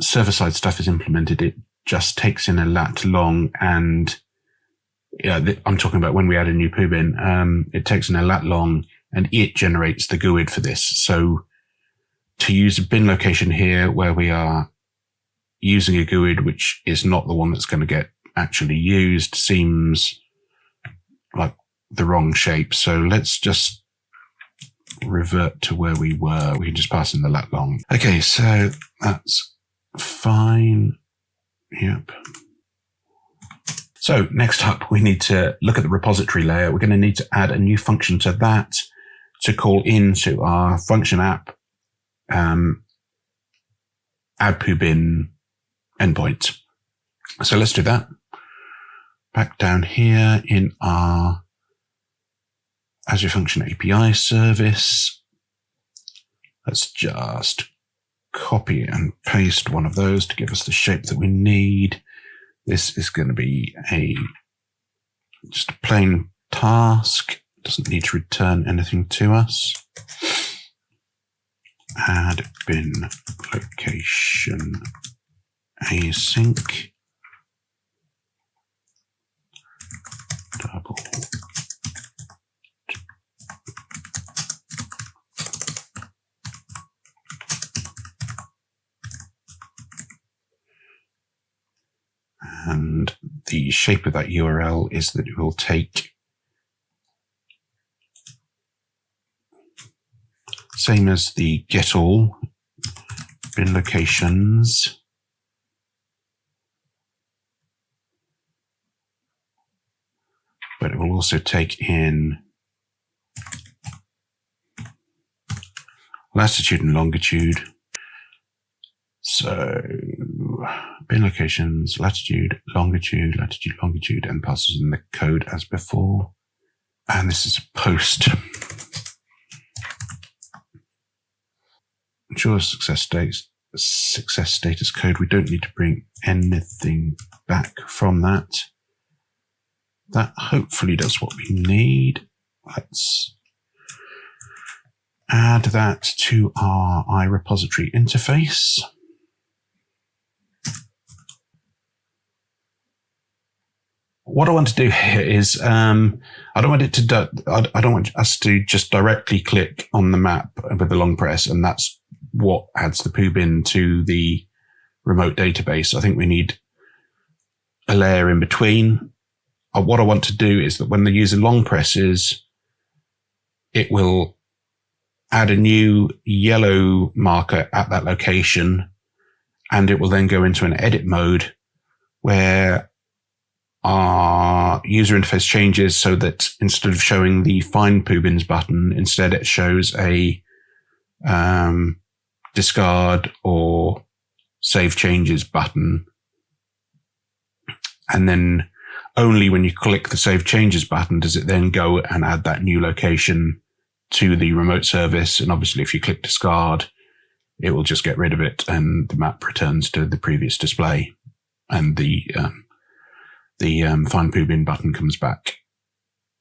server-side stuff is implemented, it just takes in a lat long and I'm talking about when we add a new poo bin, it takes in a lat long and it generates the GUID for this. So to use a bin location here where we are using a GUID, which is not the one that's going to get actually used, seems like the wrong shape. So let's just revert to where we were. We can just pass in the lat long. Okay, so that's fine. Yep. So next up, we need to look at the repository layer. We're going to need to add a new function to that to call into our function app, add poo bin endpoint. So let's do that. Back down here in our Azure Function API service, let's just copy and paste one of those to give us the shape that we need. This is going to be just a plain task. It doesn't need to return anything to us. Add bin location async double and the shape of that URL is that it will take same as the get all bin locations but it will also take in latitude and longitude. So bin locations, latitude, longitude, and passes in the code as before. And this is a post. Ensure success status code. We don't need to bring anything back from that. That hopefully does what we need. Let's add that to our iRepository interface. What I want to do here is I don't want us to just directly click on the map with the long press, and that's what adds the poo bin to the remote database. I think we need a layer in between. What I want to do is that when the user long presses, it will add a new yellow marker at that location, and it will then go into an edit mode where our user interface changes so that instead of showing the find poo bins button, instead it shows a discard or save changes button. And then only when you click the save changes button does it then go and add that new location to the remote service. And obviously if you click discard, it will just get rid of it and the map returns to the previous display, and the find poo bin button comes back.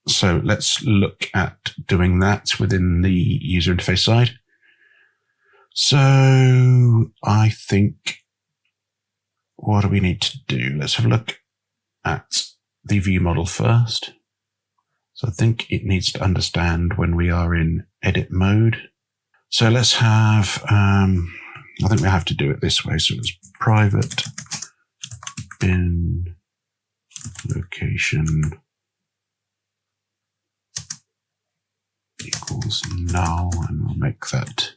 So let's look at doing that within the user interface side. So I think, what do we need to do? Let's have a look at the view model first. So I think it needs to understand when we are in edit mode. So let's have, I think we have to do it this way. So it's private bin location equals null, and we'll make that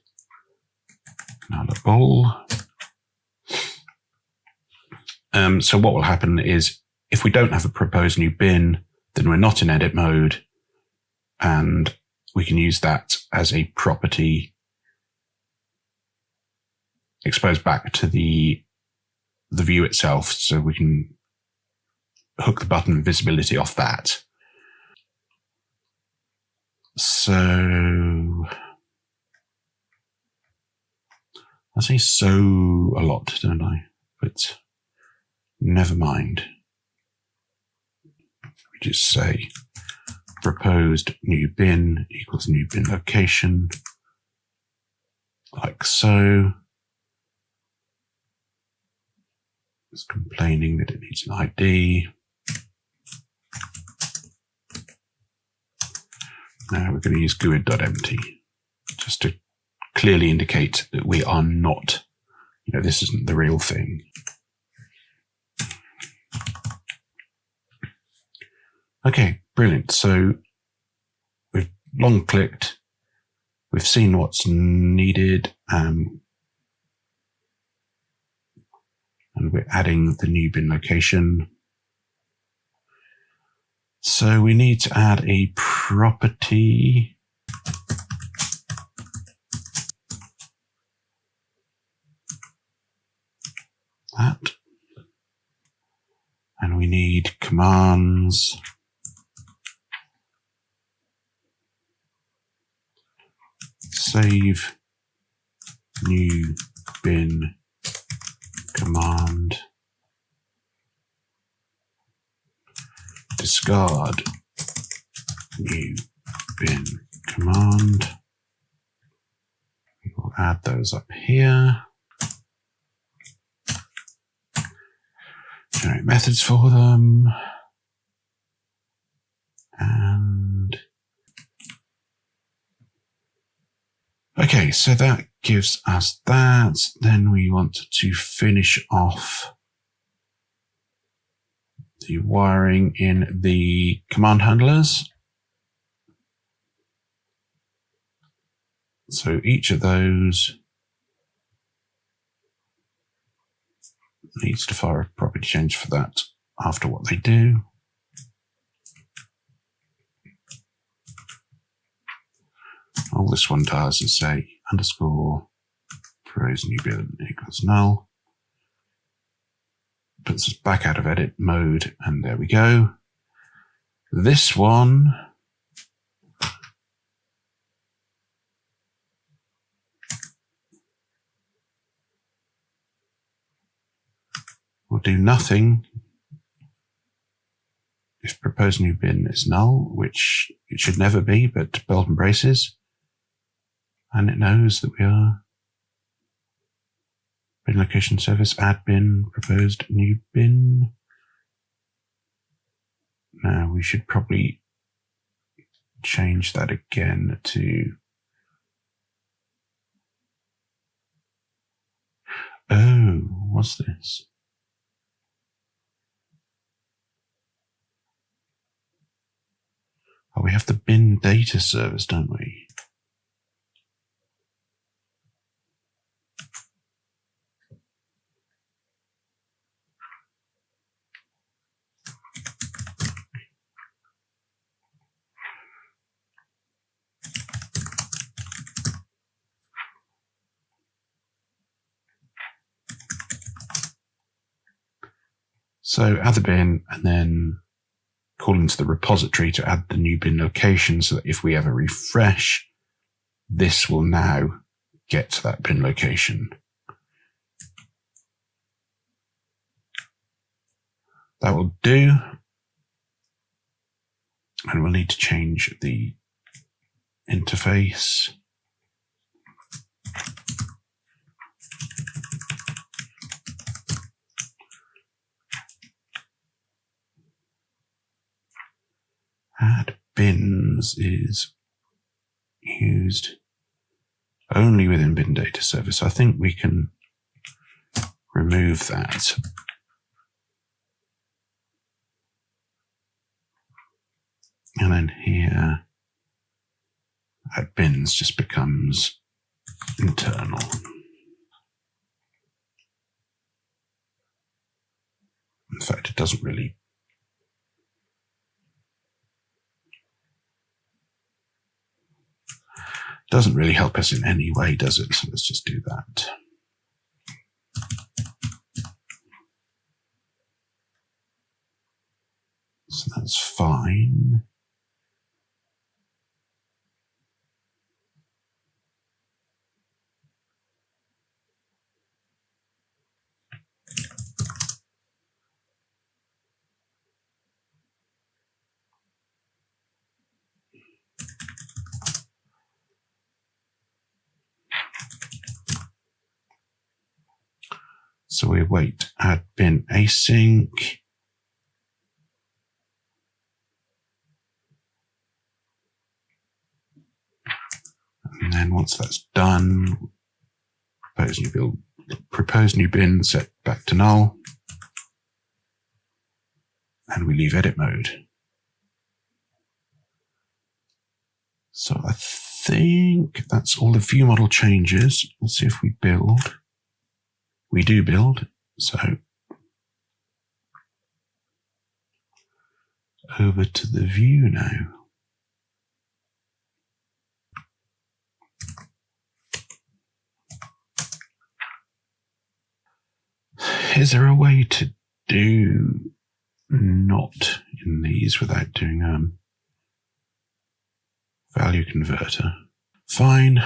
nullable. So what will happen is if we don't have a proposed new bin, then we're not in edit mode, and we can use that as a property exposed back to the view itself, so we can hook the button visibility off that. So I say so a lot, don't I? But never mind. We just say proposed new bin equals new bin location, like so. It's complaining that it needs an ID. Now we're going to use GUID.empty just to clearly indicate that we are not, this isn't the real thing. Okay, brilliant. So we've long clicked, we've seen what's needed, and we're adding the new bin location. So we need to add a property. That. And we need commands. Save new bin command. Discard new bin command. We'll add those up here. Generate methods for them. And okay, so that gives us that. Then we want to finish off the wiring in the command handlers. So each of those needs to fire a property change for that after what they do. All this one does is say underscore proposed new bin equals null. puts us back out of edit mode, and there we go. This one will do nothing if proposed new bin is null, which it should never be, but belt and braces. And it knows that we are bin location service, add bin, proposed new bin. Now we should probably change that again to, oh, what's this? Oh, we have the bin data service, don't we? So add the bin and then call into the repository to add the new bin location so that if we ever refresh, this will now get to that bin location. That will do. And we'll need to change the interface. Add bins is used only within bin data service. I think we can remove that. And then here, add bins just becomes internal. In fact, it doesn't really help us in any way, does it? So let's just do that. So that's fine. So we wait, add bin async. And then once that's done, propose new bin set back to null. And we leave edit mode. So I think that's all the view model changes. Let's see if we build. We do build, so over to the view now. Is there a way to do not in these without doing value converter? Fine,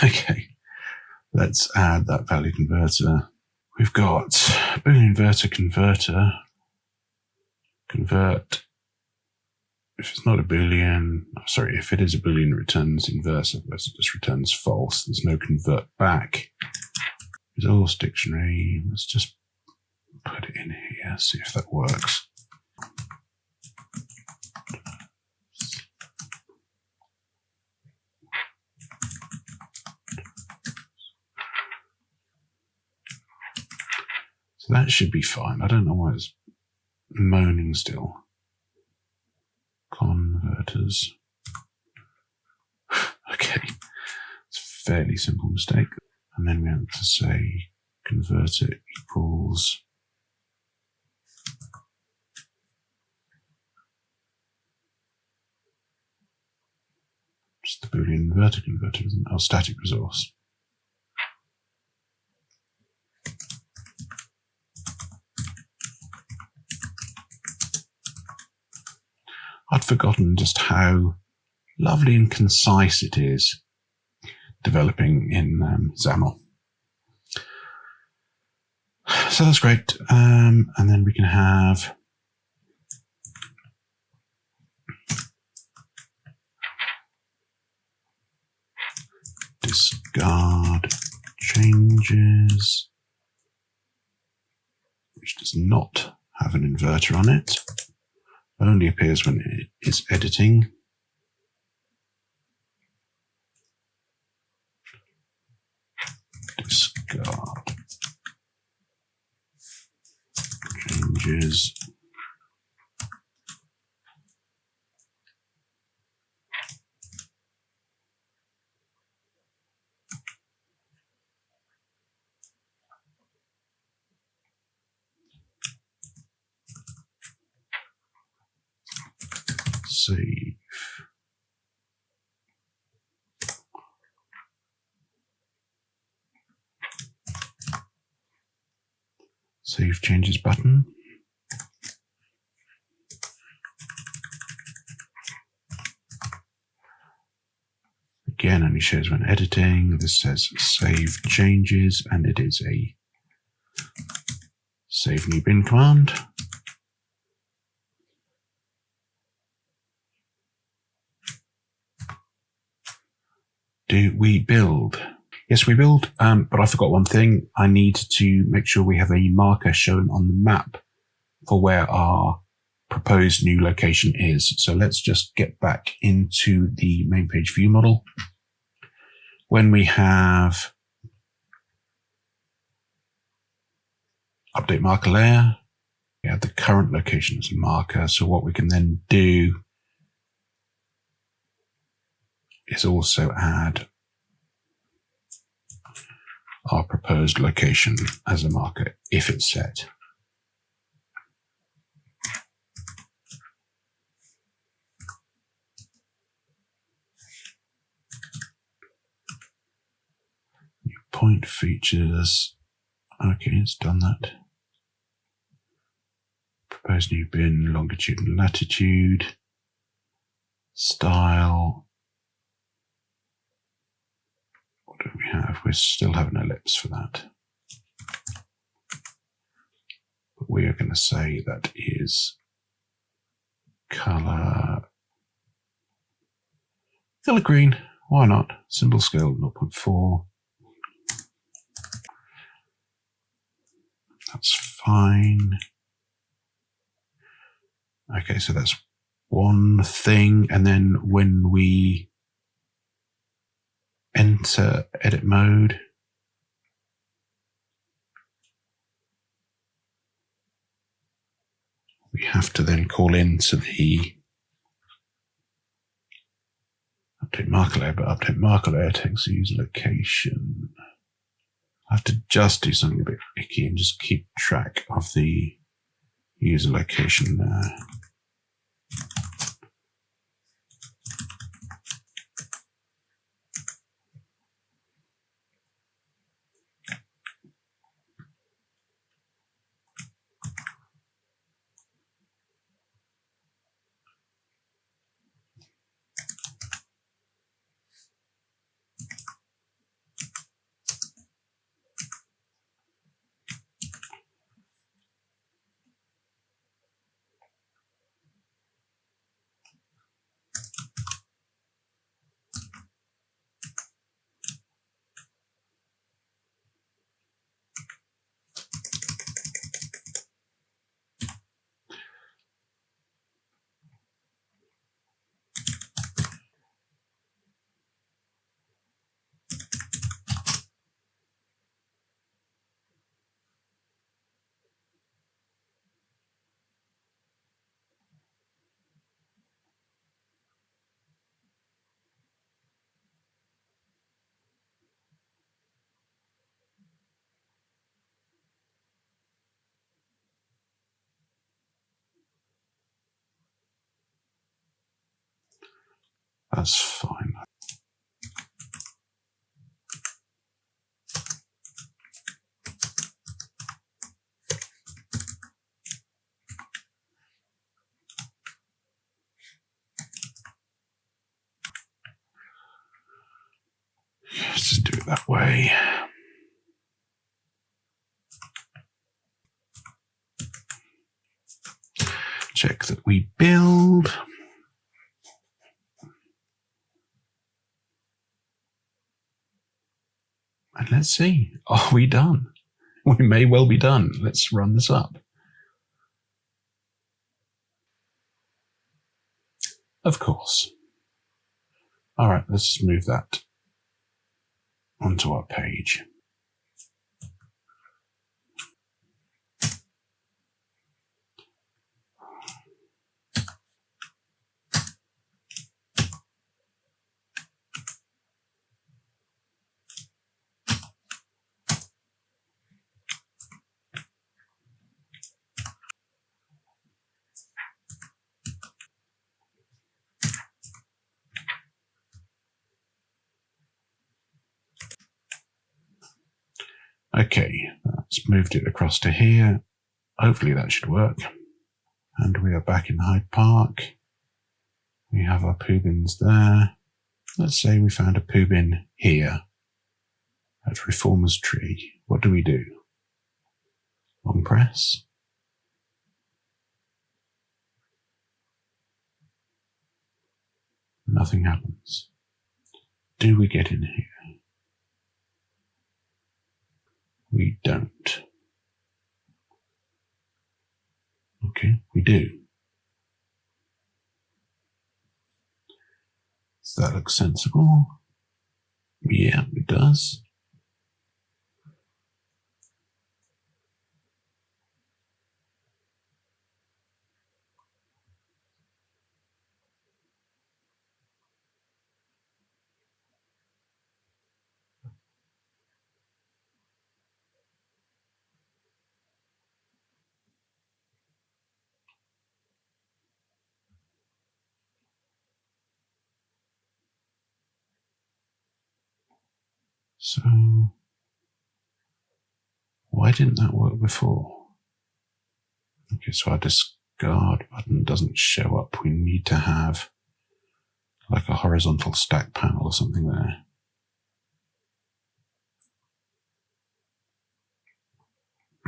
okay, let's add that value converter. We've got Boolean inverter converter, convert. If it's not a Boolean, sorry, if it is a Boolean, it returns inverse, otherwise it just returns false. There's no convert back. Resource dictionary, let's just put it in here, see if that works. So that should be fine. I don't know why it's moaning still. Converters. Okay, it's a fairly simple mistake. And then we have to say converter equals just the Boolean inverter converter, isn't it? Or static resource. I'd forgotten just how lovely and concise it is developing in XAML. So that's great. And then we can have discard changes, which does not have an inverter on it. Only appears when it is editing. Discard changes. Save. Save changes button. Again, only shows when editing. This says save changes, and it is a save new bin command. Do we build? Yes, we build, but I forgot one thing. I need to make sure we have a marker shown on the map for where our proposed new location is. So let's just get back into the main page view model. When we have update marker layer, we have the current location as a marker. So what we can then do is also add our proposed location as a marker if it's set. New point features. Okay, it's done that. Proposed new bin, longitude and latitude. Style. What do we have? We still have an ellipse for that. But we are going to say that is color green. Why not? Symbol scale 0.4. That's fine. Okay, so that's one thing. And then when we enter edit mode, we have to then call into the update marker layer, but update marker layer takes the user location. I have to just do something a bit icky and just keep track of the user location there. That's fine. that way. Check that we build. And let's see, are we done? We may well be done. Let's run this up. Of course. All right, let's just move that onto our page. Okay, that's moved it across to here. Hopefully that should work. And we are back in Hyde Park. We have our poo bins there. Let's say we found a poo bin here at Reformer's Tree. What do we do? Long press. Nothing happens. Do we get in here? We don't. Okay, we do. Does that look sensible? Yeah, it does. So, why didn't that work before? Okay, so our discard button doesn't show up. We need to have like a horizontal stack panel or something there.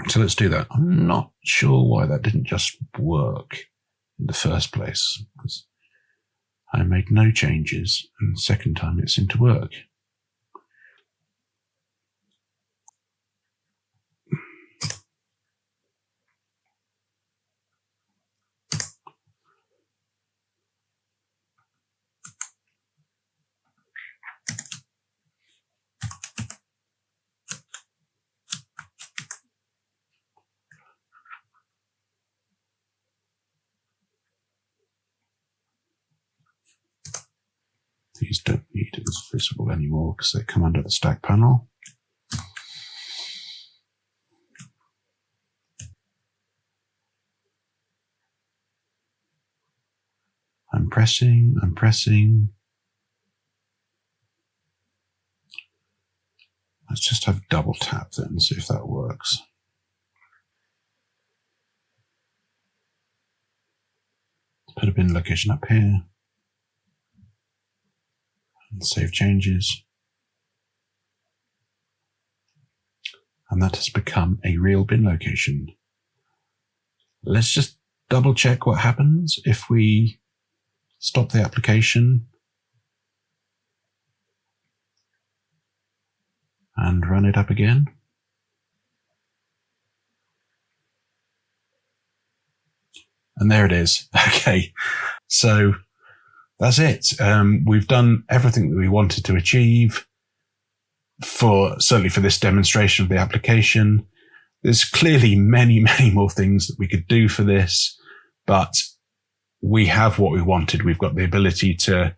So let's do that. I'm not sure why that didn't just work in the first place, because I made no changes, and the second time it seemed to work. These don't need as visible anymore because they come under the stack panel. I'm pressing. Let's just have double tap then and see if that works. Put a bin location up here. And save changes. And that has become a real bin location. Let's just double check what happens if we stop the application and run it up again. And there it is. Okay, so that's it. We've done everything that we wanted to achieve certainly for this demonstration of the application. There's clearly many, many more things that we could do for this, but we have what we wanted. We've got the ability to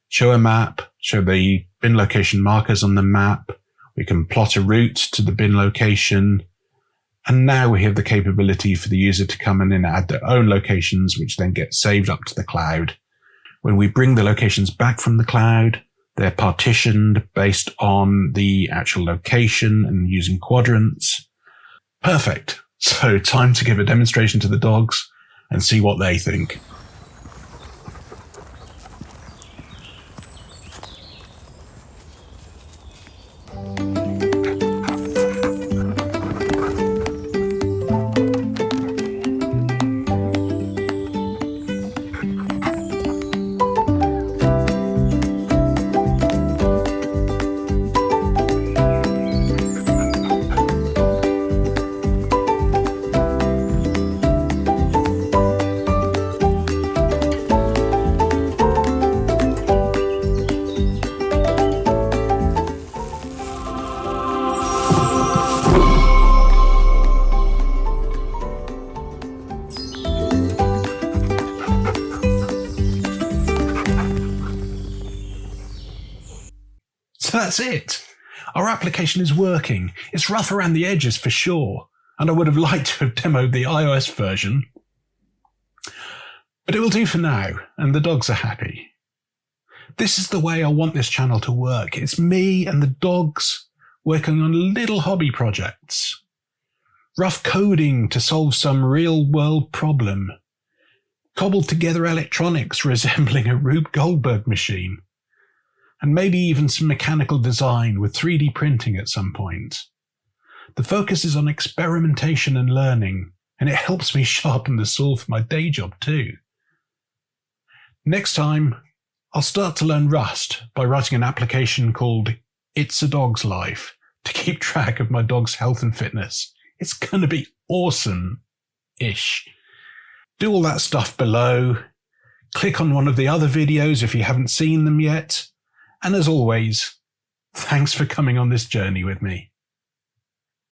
show a map, show the bin location markers on the map. We can plot a route to the bin location. And now we have the capability for the user to come in and add their own locations, which then get saved up to the cloud. When we bring the locations back from the cloud, they're partitioned based on the actual location and using quadrants. Perfect. So time to give a demonstration to the dogs and see what they think. That's it. Our application is working. It's rough around the edges for sure, and I would have liked to have demoed the iOS version. But it will do for now, and the dogs are happy. This is the way I want this channel to work. It's me and the dogs working on little hobby projects. Rough coding to solve some real-world problem. Cobbled together electronics resembling a Rube Goldberg machine. And maybe even some mechanical design with 3D printing at some point. The focus is on experimentation and learning, and it helps me sharpen the saw for my day job too. Next time, I'll start to learn Rust by writing an application called It's a Dog's Life to keep track of my dog's health and fitness. It's going to be awesome-ish. Do all that stuff below. Click on one of the other videos if you haven't seen them yet. And as always, thanks for coming on this journey with me.